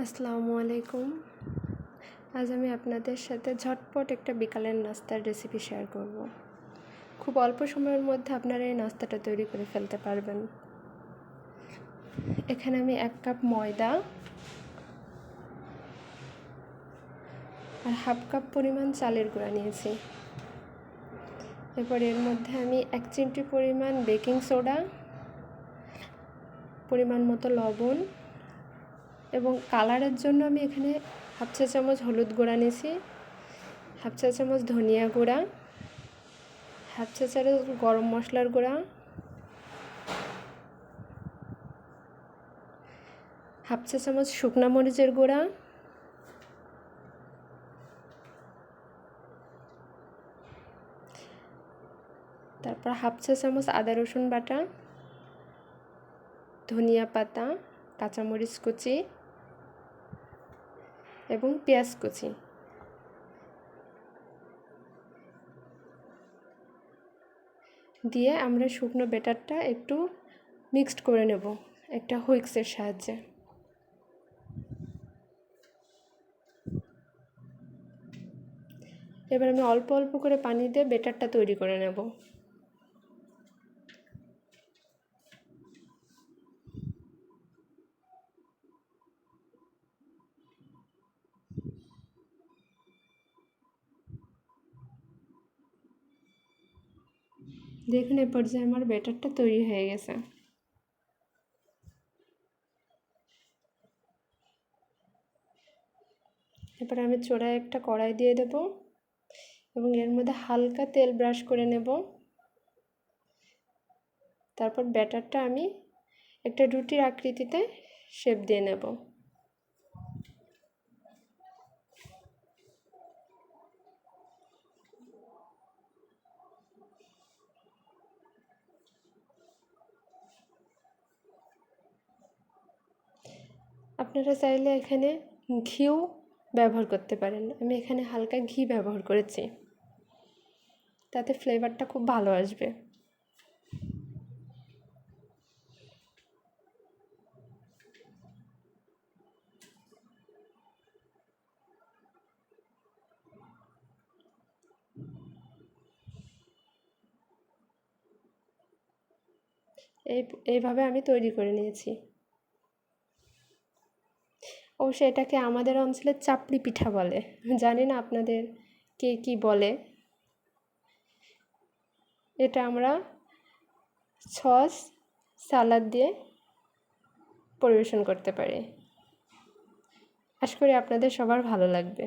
আসসালামু আলাইকুম। আজ আমি আপনাদের সাথে ঝটপট একটা বিকালের নাস্তার রেসিপি শেয়ার করব। খুব অল্প সময়ের মধ্যে আপনারা এই নাস্তাটা তৈরি করে ফেলতে পারবেন। এখানে আমি 1 কাপ ময়দা আর হাফ কাপ পরিমাণ চালের গুঁড়া নিয়েছি। এরপর এর মধ্যে আমি 1 চিমটি পরিমাণ বেকিং সোডা, পরিমাণ মতো লবণ এবং কালারের জন্য আমি এখানে হাফ চা চামচ হলুদ গুঁড়া নিয়েছি, হাফ চা চামচ ধনিয়া গুঁড়া, হাফ চা চামচ গরম মশলার গুঁড়া, হাফ চা চামচ শুকনা মরিচের গুঁড়া, তারপর হাফ চা চামচ আদা রসুন বাটা, ধনিয়া পাতা, কাঁচামরিচ কুচি এবং পেঁয়াজ কুচি দিয়ে আমরা শুকনো ব্যাটারটা একটু মিক্সড করে নেব একটা হুইক্সের সাহায্যে। এবার আমি অল্প অল্প করে পানি দিয়ে ব্যাটারটা তৈরি করে নেব। দেখুন এই পর্যায়ে আমার ব্যাটারটা তৈরি হয়ে গেছে। এবার আমি চড়ায় একটা কড়াই দিয়ে দেব এবং এর মধ্যে হালকা তেল ব্রাশ করে নেব। তারপর ব্যাটারটা আমি একটা রুটির আকৃতিতে শেপ দিয়ে নেব। আপনারা চাইলে এখানে ঘিও ব্যবহার করতে পারেন। আমি এখানে হালকা ঘি ব্যবহার করেছি, তাতে ফ্লেভারটা খুব ভালো আসবে। এইভাবে আমি তৈরি করে নিয়েছি। অবশ্য এটাকে আমাদের অঞ্চলে চাপড়ি পিঠা বলে, জানি না আপনাদের কে কী বলে। এটা আমরা সস সালাদ দিয়ে পরিবেশন করতে পারি। আশা করি আপনাদের সবার ভালো লাগবে।